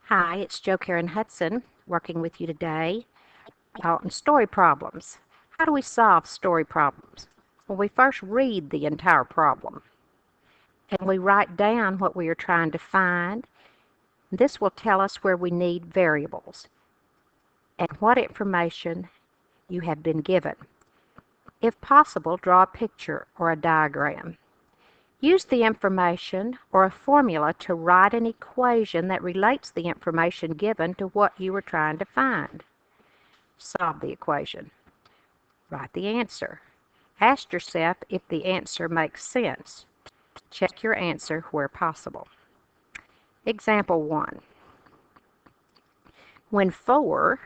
Hi, it's Jo Karen Hudson working with you today on story problems. How do we solve story problems? Well, we first read the entire problem and we write down what we are trying to find. This will tell us where we need variables and what information you have been given. If possible, draw a picture or a diagram. Use the information or a formula to write an equation that relates the information given to what you were trying to find. Solve the equation. Write the answer. Ask yourself if the answer makes sense. Check your answer where possible. Example 1. When 4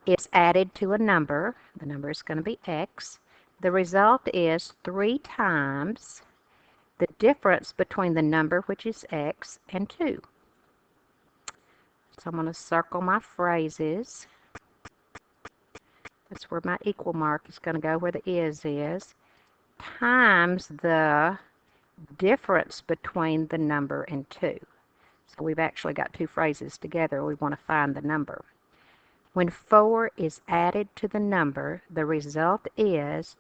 is added to a number, the number is going to be x, the result is 3 times the difference between the number, which is x, and 2. So I'm going to circle my phrases. That's where my equal mark is going to go, where the is, times the difference between the number and 2. So we've actually got two phrases together. We want to find the number. When 4 is added to the number, the result is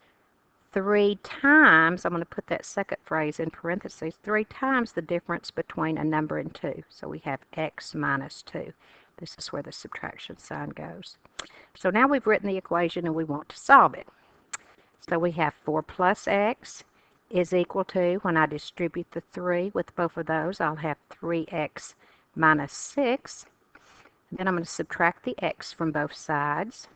3 times, I'm going to put that second phrase in parentheses, 3 times the difference between a number and 2. So we have x minus 2. This is where the subtraction sign goes. So now we've written the equation and we want to solve it. So we have 4 plus x is equal to, when I distribute the 3 with both of those, I'll have 3x minus 6. And then I'm going to subtract the x from both sides.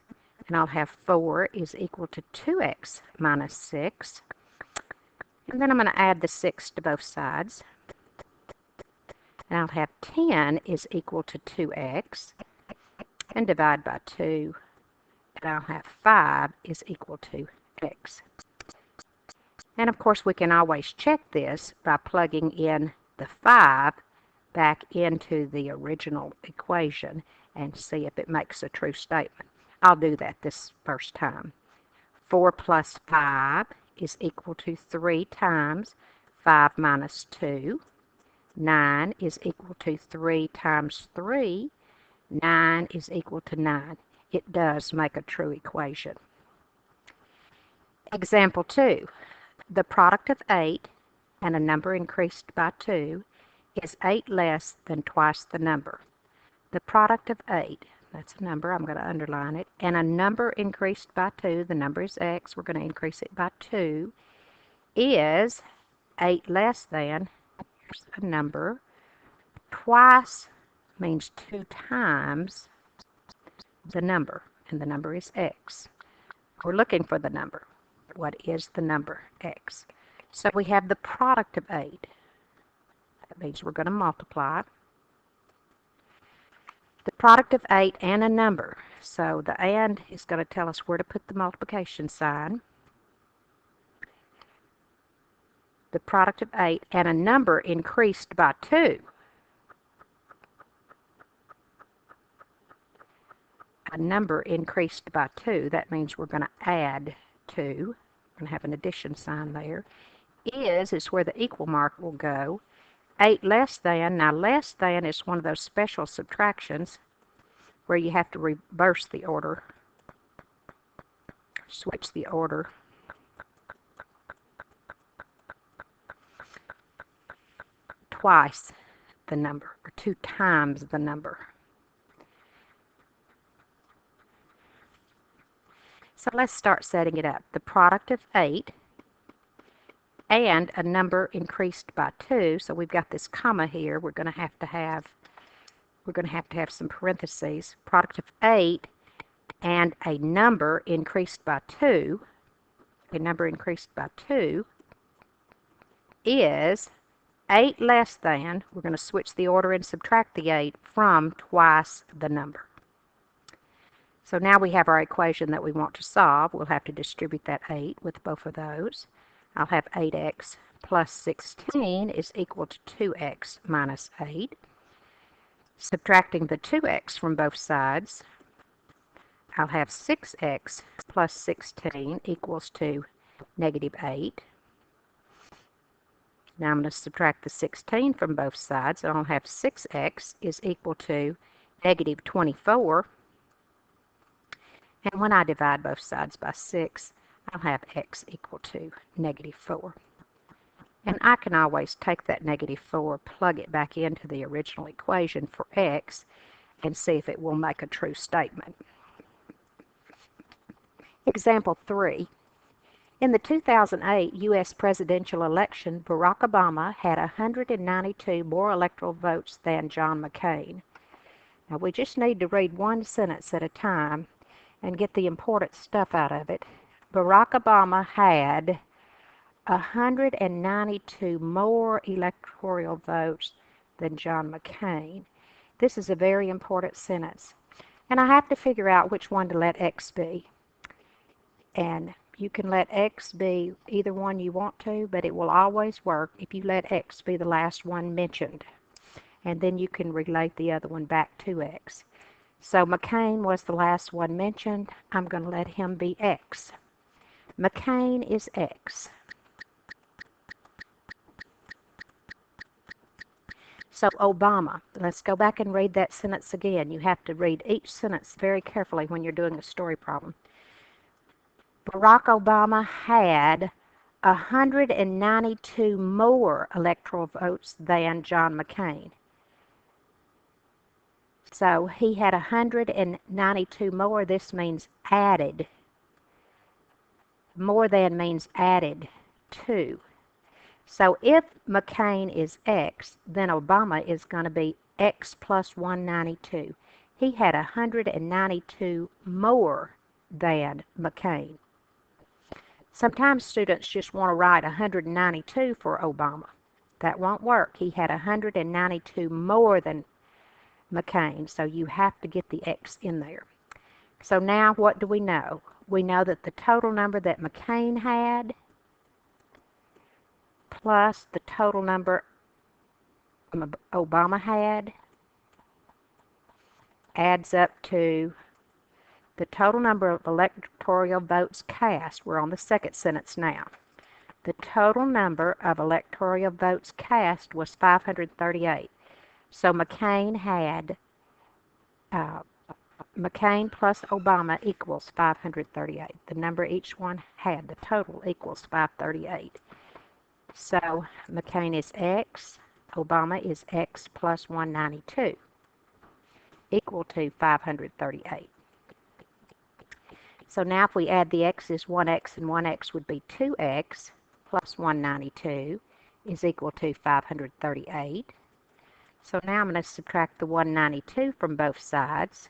And I'll have 4 is equal to 2x minus 6. And then I'm going to add the 6 to both sides. And I'll have 10 is equal to 2x. And divide by 2. And I'll have 5 is equal to x. And of course we can always check this by plugging in the 5 back into the original equation and see if it makes a true statement. I'll do that this first time. 4 plus 5 is equal to 3 times 5 minus 2. 9 is equal to 3 times 3. 9 is equal to 9. It does make a true equation. Example 2. The product of 8 and a number increased by 2 is 8 less than twice the number. The product of 8, that's a number, I'm going to underline it, and a number increased by 2, the number is x, we're going to increase it by 2, is 8 less than, here's a number, twice means 2 times the number, and the number is x. We're looking for the number. What is the number? X. So we have the product of 8. That means we're going to multiply. The product of 8 and a number. So the and is going to tell us where to put the multiplication sign. The product of 8 and a number increased by 2. A number increased by 2. That means we're going to add 2. We're going to have an addition sign there. Is where the equal mark will go. 8 less than. Now less than is one of those special subtractions where you have to reverse the order. Switch the order. Twice the number, or 2 times the number. So let's start setting it up. The product of 8 and a number increased by 2. So we've got this comma here. We're going to have to have some parentheses. Product of 8 and a number increased by 2. A number increased by 2 is 8 less than. We're going to switch the order and subtract the 8 from twice the number. So now we have our equation that we want to solve. We'll have to distribute that 8 with both of those. I'll have 8x plus 16 is equal to 2x minus 8. Subtracting the 2x from both sides, I'll have 6x plus 16 equals to negative 8. Now I'm going to subtract the 16 from both sides, and I'll have 6x is equal to negative 24. And when I divide both sides by 6, I'll have x equal to negative 4. And I can always take that negative 4, plug it back into the original equation for x, and see if it will make a true statement. Example 3. In the 2008 U.S. presidential election, Barack Obama had 192 more electoral votes than John McCain. Now we just need to read one sentence at a time and get the important stuff out of it. Barack Obama had 192 more electoral votes than John McCain. This is a very important sentence. And I have to figure out which one to let x be. And you can let x be either one you want to, but it will always work if you let x be the last one mentioned. And then you can relate the other one back to x. So McCain was the last one mentioned. I'm going to let him be x. McCain is x. So Obama, let's go back and read that sentence again. You have to read each sentence very carefully when you're doing a story problem. Barack Obama had 192 more electoral votes than John McCain. So he had 192 more. This means added. More than means added to. So if McCain is x, then Obama is going to be x plus 192. He had 192 more than McCain. Sometimes students just want to write 192 for Obama. That won't work. He had 192 more than McCain, so you have to get the x in there. So now what do we know? We know that the total number that McCain had plus the total number Obama had adds up to the total number of electoral votes cast. We're on the second sentence now. The total number of electoral votes cast was 538. So McCain had, McCain plus Obama equals 538. The number each one had, the total equals 538. So McCain is x, Obama is x plus 192, equal to 538. So now if we add the x's, 1x and 1x would be 2x plus 192 is equal to 538. So now I'm going to subtract the 192 from both sides.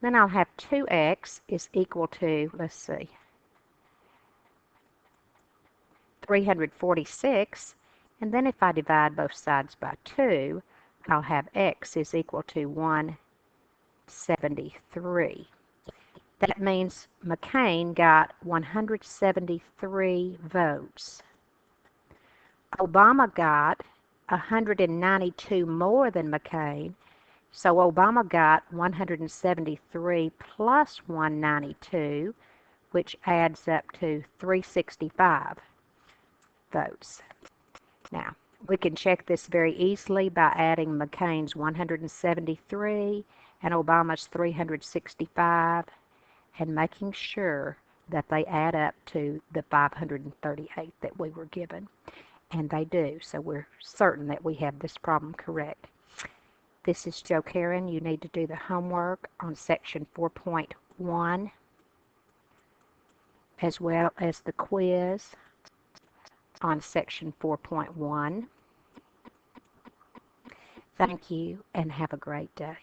Then I'll have 2x is equal to, let's see, 346. And then if I divide both sides by 2, I'll have x is equal to 173. That means McCain got 173 votes. Obama got 192 more than McCain, so Obama got 173 plus 192, which adds up to 365 votes. Now, we can check this very easily by adding McCain's 173 and Obama's 365 and making sure that they add up to the 538 that we were given. And they do, so we're certain that we have this problem correct. This is Jo Karen. You need to do the homework on section 4.1 as well as the quiz on section 4.1. Thank you and have a great day.